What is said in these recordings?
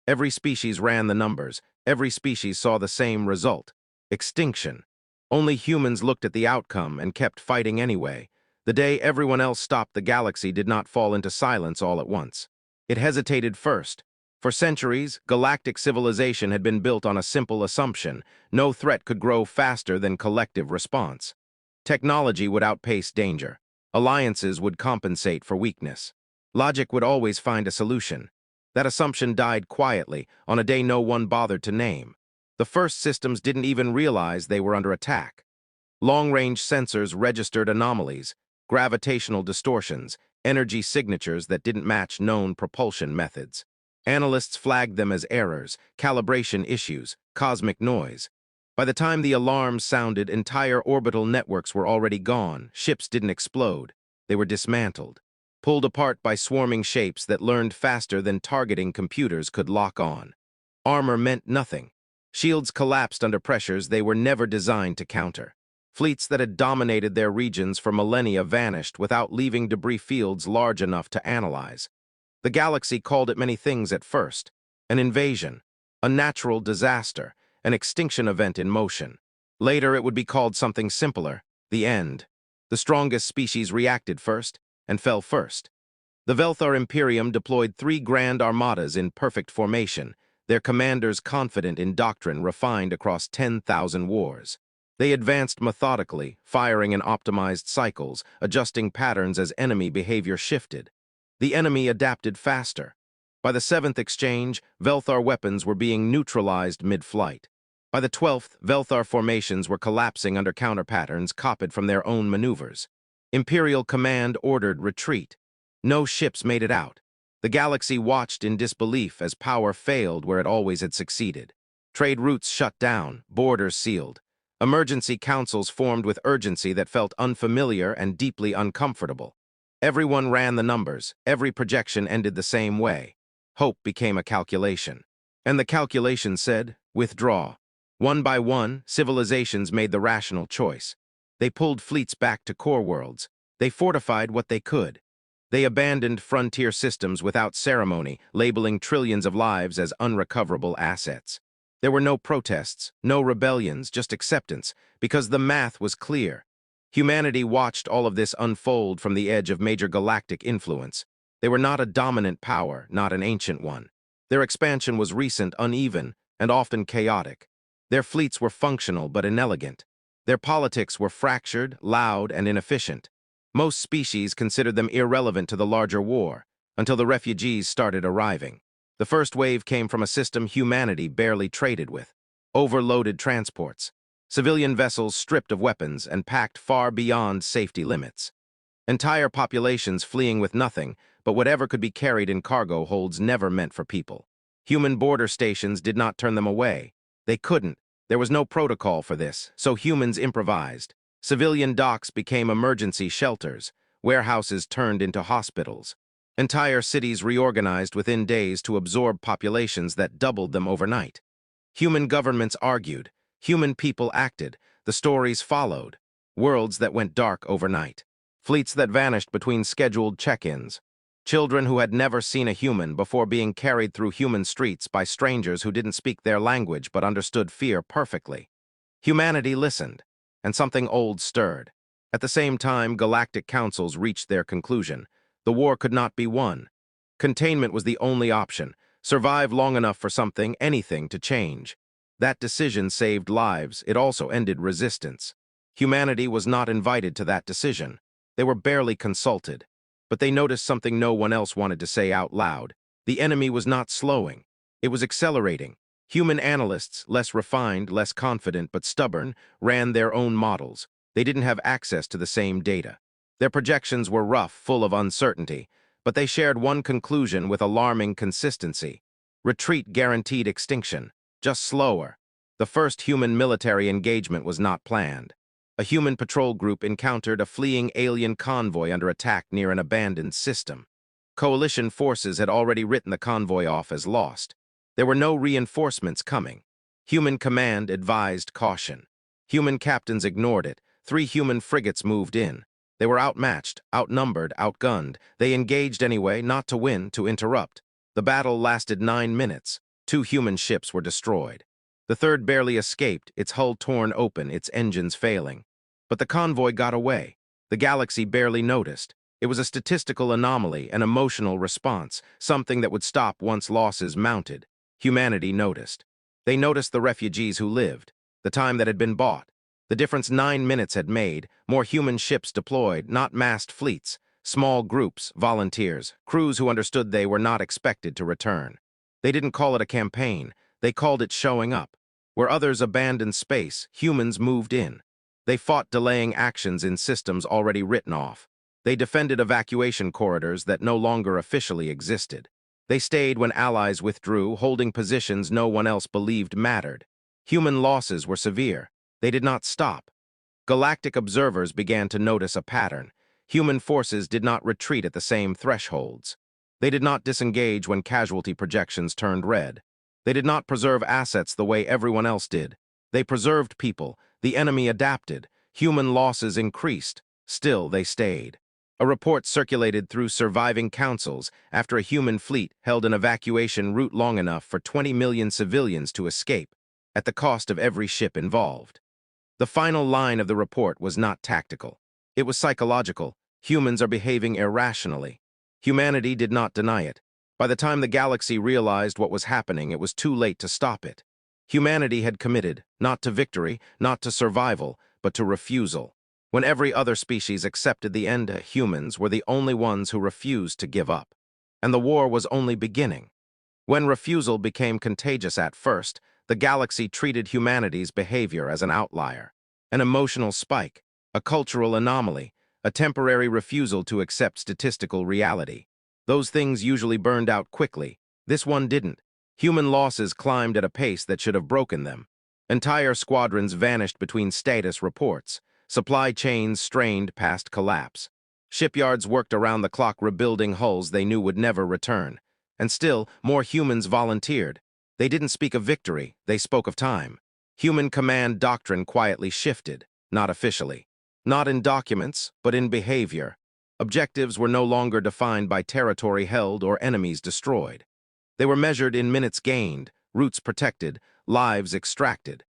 Every species ran the numbers. Every species saw the same result: extinction. Only humans looked at the outcome and kept fighting anyway. The day everyone else stopped, the galaxy did not fall into silence all at once. It hesitated first. For centuries, galactic civilization had been built on a simple assumption: no threat could grow faster than collective response. Technology would outpace danger. Alliances would compensate for weakness. Logic would always find a solution. That assumption died quietly on a day no one bothered to name. The first systems didn't even realize they were under attack. Long-range sensors registered anomalies, gravitational distortions, energy signatures that didn't match known propulsion methods. Analysts flagged them as errors, calibration issues, cosmic noise. By the time the alarms sounded, entire orbital networks were already gone. Ships didn't explode. They were dismantled, pulled apart by swarming shapes that learned faster than targeting computers could lock on. Armor meant nothing. Shields collapsed under pressures they were never designed to counter. Fleets that had dominated their regions for millennia vanished without leaving debris fields large enough to analyze. The galaxy called it many things at first: an invasion, a natural disaster, an extinction event in motion. Later it would be called something simpler: the end. The strongest species reacted first and fell first. The Velthar Imperium deployed 3 grand armadas in perfect formation, their commanders confident in doctrine refined across 10,000 wars. They advanced methodically, firing in optimized cycles, adjusting patterns as enemy behavior shifted. The enemy adapted faster. By the 7th exchange, Velthar weapons were being neutralized mid-flight. By the 12th, Velthar formations were collapsing under counter-patterns copied from their own maneuvers. Imperial command ordered retreat. No ships made it out. The galaxy watched in disbelief as power failed where it always had succeeded. Trade routes shut down, borders sealed. Emergency councils formed with urgency that felt unfamiliar and deeply uncomfortable. Everyone ran the numbers. Every projection ended the same way. Hope became a calculation. And the calculation said, withdraw. One by one, civilizations made the rational choice. They pulled fleets back to core worlds. They fortified what they could. They abandoned frontier systems without ceremony, labeling trillions of lives as unrecoverable assets. There were no protests, no rebellions, just acceptance, because the math was clear. Humanity watched all of this unfold from the edge of major galactic influence. They were not a dominant power, not an ancient one. Their expansion was recent, uneven, and often chaotic. Their fleets were functional but inelegant. Their politics were fractured, loud, and inefficient. Most species considered them irrelevant to the larger war, until the refugees started arriving. The first wave came from a system humanity barely traded with: overloaded transports, civilian vessels stripped of weapons and packed far beyond safety limits. Entire populations fleeing with nothing but whatever could be carried in cargo holds never meant for people. Human border stations did not turn them away. They couldn't. There was no protocol for this, so humans improvised. Civilian docks became emergency shelters. Warehouses turned into hospitals. Entire cities reorganized within days to absorb populations that doubled them overnight. Human governments argued. Human people acted. The stories followed. Worlds that went dark overnight. Fleets that vanished between scheduled check-ins. Children who had never seen a human before being carried through human streets by strangers who didn't speak their language but understood fear perfectly. Humanity listened, and something old stirred. At the same time, galactic councils reached their conclusion. The war could not be won. Containment was the only option. Survive long enough for something, anything, to change. That decision saved lives. It also ended resistance. Humanity was not invited to that decision. They were barely consulted. But they noticed something no one else wanted to say out loud. The enemy was not slowing. It was accelerating. Human analysts, less refined, less confident, but stubborn, ran their own models. They didn't have access to the same data. Their projections were rough, full of uncertainty, but they shared one conclusion with alarming consistency: retreat guaranteed extinction, just slower. The first human military engagement was not planned. A human patrol group encountered a fleeing alien convoy under attack near an abandoned system. Coalition forces had already written the convoy off as lost. There were no reinforcements coming. Human command advised caution. Human captains ignored it. 3 human frigates moved in. They were outmatched, outnumbered, outgunned. They engaged anyway, not to win, to interrupt. The battle lasted 9 minutes. 2 human ships were destroyed. The third barely escaped, its hull torn open, its engines failing. But the convoy got away. The galaxy barely noticed. It was a statistical anomaly, an emotional response, something that would stop once losses mounted. Humanity noticed. They noticed the refugees who lived, the time that had been bought. The difference 9 minutes had made, more human ships deployed, not massed fleets, small groups, volunteers, crews who understood they were not expected to return. They didn't call it a campaign, they called it showing up. Where others abandoned space, humans moved in. They fought delaying actions in systems already written off. They defended evacuation corridors that no longer officially existed. They stayed when allies withdrew, holding positions no one else believed mattered. Human losses were severe. They did not stop. Galactic observers began to notice a pattern. Human forces did not retreat at the same thresholds. They did not disengage when casualty projections turned red. They did not preserve assets the way everyone else did. They preserved people. The enemy adapted. Human losses increased. Still, they stayed. A report circulated through surviving councils after a human fleet held an evacuation route long enough for 20 million civilians to escape, at the cost of every ship involved. The final line of the report was not tactical. It was psychological. Humans are behaving irrationally. Humanity did not deny it. By the time the galaxy realized what was happening, it was too late to stop it. Humanity had committed, not to victory, not to survival, but to refusal. When every other species accepted the end, humans were the only ones who refused to give up. And the war was only beginning. When refusal became contagious at first, the galaxy treated humanity's behavior as an outlier, an emotional spike, a cultural anomaly, a temporary refusal to accept statistical reality. Those things usually burned out quickly. This one didn't. Human losses climbed at a pace that should have broken them. Entire squadrons vanished between status reports. Supply chains strained past collapse. Shipyards worked around the clock rebuilding hulls they knew would never return. And still, more humans volunteered. They didn't speak of victory, they spoke of time. Human command doctrine quietly shifted, not officially. Not in documents, but in behavior. Objectives were no longer defined by territory held or enemies destroyed. They were measured in minutes gained, routes protected, lives extracted.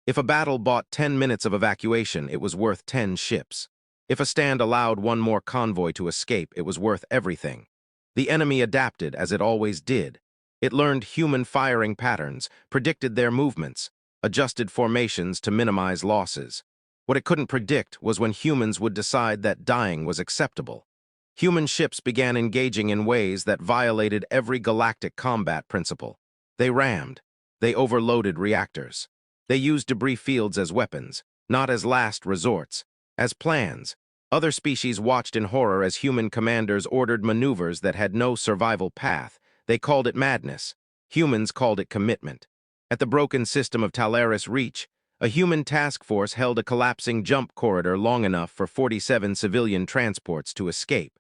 If a battle bought 10 minutes of evacuation, it was worth 10 ships. If a stand allowed one more convoy to escape, it was worth everything. The enemy adapted, as it always did. It learned human firing patterns, predicted their movements, adjusted formations to minimize losses. What it couldn't predict was when humans would decide that dying was acceptable. Human ships began engaging in ways that violated every galactic combat principle. They rammed. They overloaded reactors. They used debris fields as weapons, not as last resorts, as plans. Other species watched in horror as human commanders ordered maneuvers that had no survival path. They called it madness. Humans called it commitment. At the broken system of Talaris Reach, a human task force held a collapsing jump corridor long enough for 47 civilian transports to escape.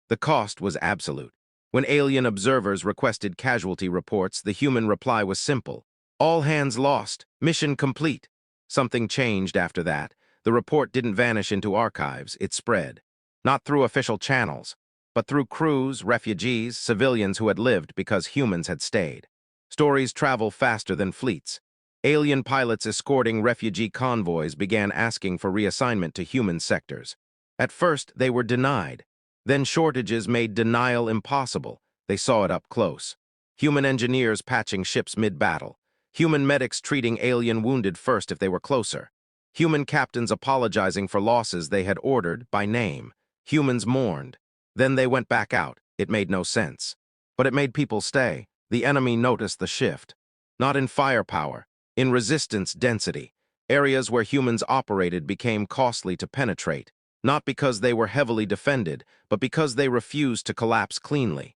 The cost was absolute. When alien observers requested casualty reports, the human reply was simple. All hands lost. Mission complete. Something changed after that. The report didn't vanish into archives, it spread. Not through official channels, but through crews, refugees, civilians who had lived because humans had stayed. Stories travel faster than fleets. Alien pilots escorting refugee convoys began asking for reassignment to human sectors. At first, they were denied. Then shortages made denial impossible. They saw it up close. Human engineers patching ships mid-battle. Human medics treating alien wounded first if they were closer. Human captains apologizing for losses they had ordered by name. Humans mourned. Then they went back out. It made no sense. But it made people stay. The enemy noticed the shift. Not in firepower, in resistance density. Areas where humans operated became costly to penetrate, not because they were heavily defended, but because they refused to collapse cleanly.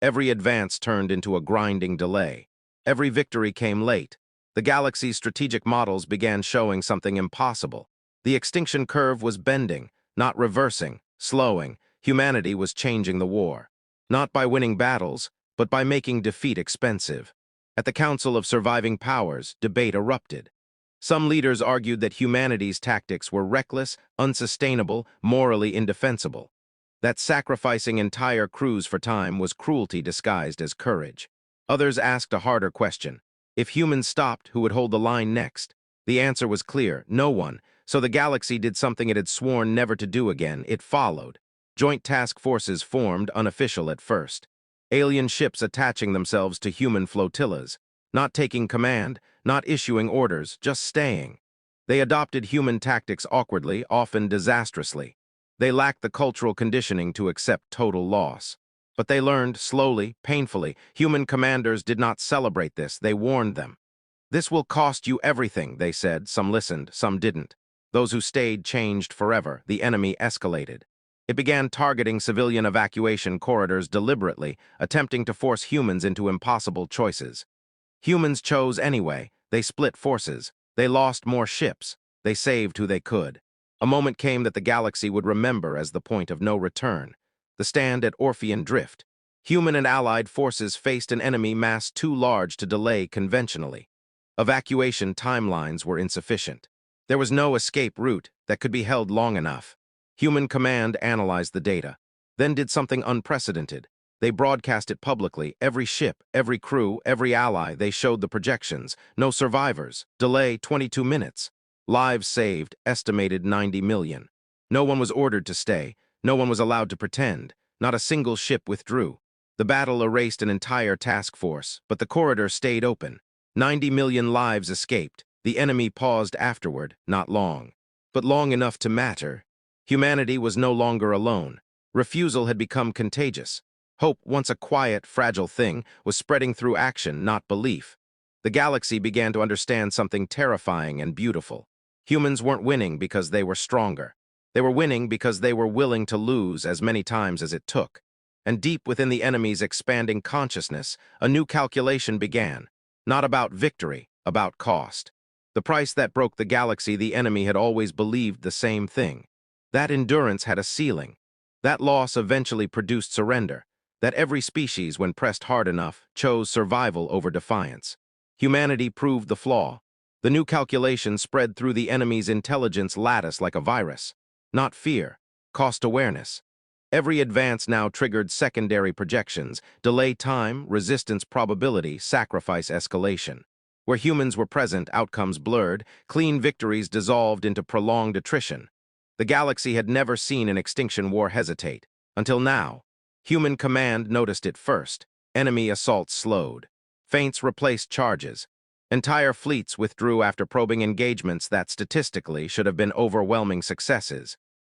Every advance turned into a grinding delay. Every victory came late. The galaxy's strategic models began showing something impossible. The extinction curve was bending, not reversing, slowing. Humanity was changing the war. Not by winning battles, but by making defeat expensive. At the Council of Surviving Powers, debate erupted. Some leaders argued that humanity's tactics were reckless, unsustainable, morally indefensible. That sacrificing entire crews for time was cruelty disguised as courage. Others asked a harder question. If humans stopped, who would hold the line next? The answer was clear, no one. So the galaxy did something it had sworn never to do again. It followed. Joint task forces formed, unofficial at first. Alien ships attaching themselves to human flotillas, not taking command, not issuing orders, just staying. They adopted human tactics awkwardly, often disastrously. They lacked the cultural conditioning to accept total loss. But they learned, slowly, painfully. Human commanders did not celebrate this, they warned them. This will cost you everything, they said. Some listened, some didn't. Those who stayed changed forever. The enemy escalated. It began targeting civilian evacuation corridors deliberately, attempting to force humans into impossible choices. Humans chose anyway. They split forces. They lost more ships. They saved who they could. A moment came that the galaxy would remember as the point of no return. The stand at Orphean Drift. Human and allied forces faced an enemy mass too large to delay conventionally. Evacuation timelines were insufficient. There was no escape route that could be held long enough. Human command analyzed the data, then did something unprecedented. They broadcast it publicly, every ship, every crew, every ally. They showed the projections. No survivors. Delay 22 minutes. Lives saved, estimated 90 million. No one was ordered to stay. No one was allowed to pretend. Not a single ship withdrew. The battle erased an entire task force, but the corridor stayed open. 90 million lives escaped. The enemy paused afterward, not long, but long enough to matter. Humanity was no longer alone. Refusal had become contagious. Hope, once a quiet, fragile thing, was spreading through action, not belief. The galaxy began to understand something terrifying and beautiful. Humans weren't winning because they were stronger. They were winning because they were willing to lose as many times as it took. And deep within the enemy's expanding consciousness, a new calculation began. Not about victory, about cost. The price that broke the galaxy, the enemy had always believed the same thing. That endurance had a ceiling. That loss eventually produced surrender. That every species, when pressed hard enough, chose survival over defiance. Humanity proved the flaw. The new calculation spread through the enemy's intelligence lattice like a virus. Not fear, cost awareness. Every advance now triggered secondary projections, delay time, resistance probability, sacrifice escalation. Where humans were present, outcomes blurred, clean victories dissolved into prolonged attrition. The galaxy had never seen an extinction war hesitate. Until now. Human command noticed it first. Enemy assaults slowed. Feints replaced charges. Entire fleets withdrew after probing engagements that statistically should have been overwhelming successes.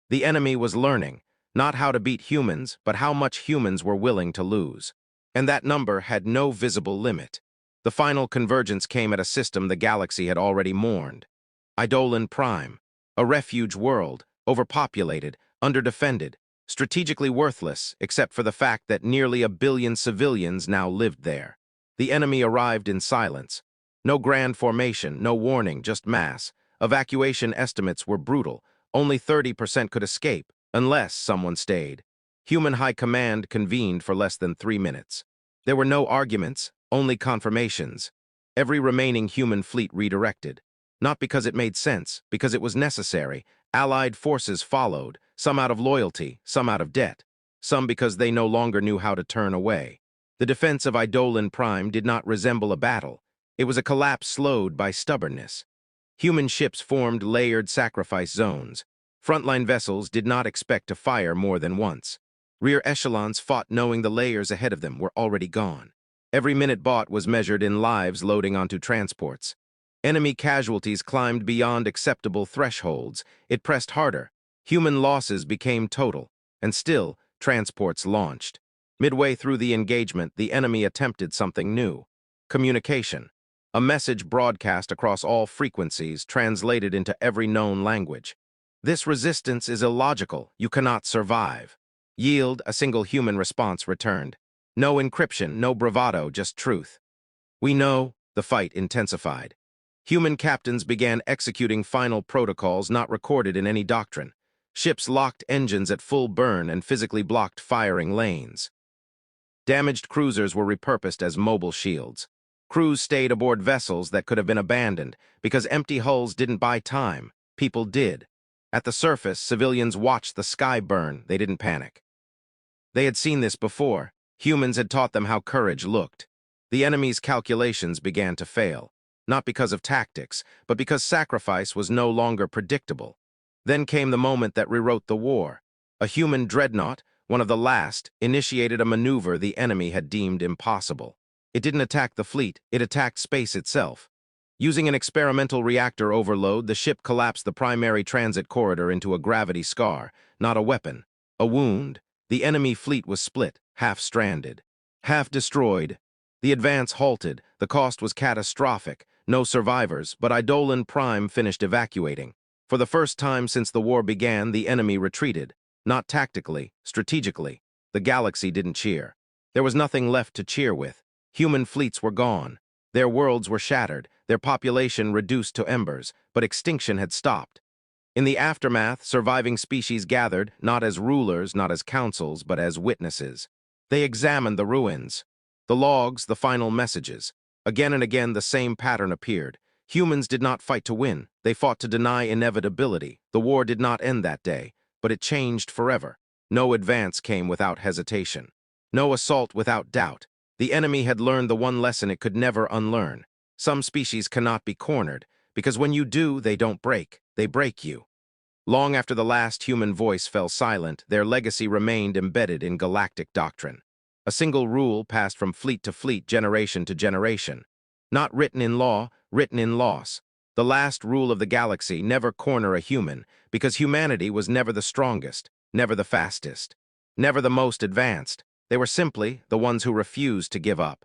The enemy was learning, not how to beat humans, but how much humans were willing to lose. And that number had no visible limit. The final convergence came at a system the galaxy had already mourned. Eidolon Prime, a refuge world, overpopulated, underdefended, strategically worthless except for the fact that nearly 1 billion civilians now lived there. The enemy arrived in silence. No grand formation, no warning, just mass. Evacuation estimates were brutal. Only 30% could escape, unless someone stayed. Human high command convened for less than 3 minutes. There were no arguments, only confirmations. Every remaining human fleet redirected. Not because it made sense, because it was necessary. Allied forces followed, some out of loyalty, some out of debt, some because they no longer knew how to turn away. The defense of Eidolon Prime did not resemble a battle. It was a collapse slowed by stubbornness. Human ships formed layered sacrifice zones. Frontline vessels did not expect to fire more than once. Rear echelons fought knowing the layers ahead of them were already gone. Every minute bought was measured in lives loading onto transports. Enemy casualties climbed beyond acceptable thresholds. It pressed harder. Human losses became total. And still, transports launched. Midway through the engagement, the enemy attempted something new. Communication. A message broadcast across all frequencies, translated into every known language. This resistance is illogical. You cannot survive. Yield, a single human response returned. No encryption, no bravado, just truth. We know. The fight intensified. Human captains began executing final protocols not recorded in any doctrine. Ships locked engines at full burn and physically blocked firing lanes. Damaged cruisers were repurposed as mobile shields. Crews stayed aboard vessels that could have been abandoned because empty hulls didn't buy time. People did. At the surface, civilians watched the sky burn. They didn't panic. They had seen this before. Humans had taught them how courage looked. The enemy's calculations began to fail, not because of tactics, but because sacrifice was no longer predictable. Then came the moment that rewrote the war. A human dreadnought, one of the last, initiated a maneuver the enemy had deemed impossible. It didn't attack the fleet, it attacked space itself. Using an experimental reactor overload, the ship collapsed the primary transit corridor into a gravity scar, not a weapon, a wound. The enemy fleet was split, half stranded, half destroyed. The advance halted, the cost was catastrophic, no survivors, but Eidolon Prime finished evacuating. For the first time since the war began, the enemy retreated. Not tactically, strategically. The galaxy didn't cheer. There was nothing left to cheer with. Human fleets were gone. Their worlds were shattered, their population reduced to embers, but extinction had stopped. In the aftermath, surviving species gathered, not as rulers, not as councils, but as witnesses. They examined the ruins, the logs, the final messages. Again and again, the same pattern appeared. Humans did not fight to win. They fought to deny inevitability. The war did not end that day, but it changed forever. No advance came without hesitation. No assault without doubt. The enemy had learned the one lesson it could never unlearn. Some species cannot be cornered, because when you do, they don't break. They break you. Long after the last human voice fell silent, their legacy remained embedded in galactic doctrine. A single rule passed from fleet to fleet, generation to generation. Not written in law, written in loss. The last rule of the galaxy: never corner a human, because humanity was never the strongest, never the fastest, never the most advanced. They were simply the ones who refused to give up.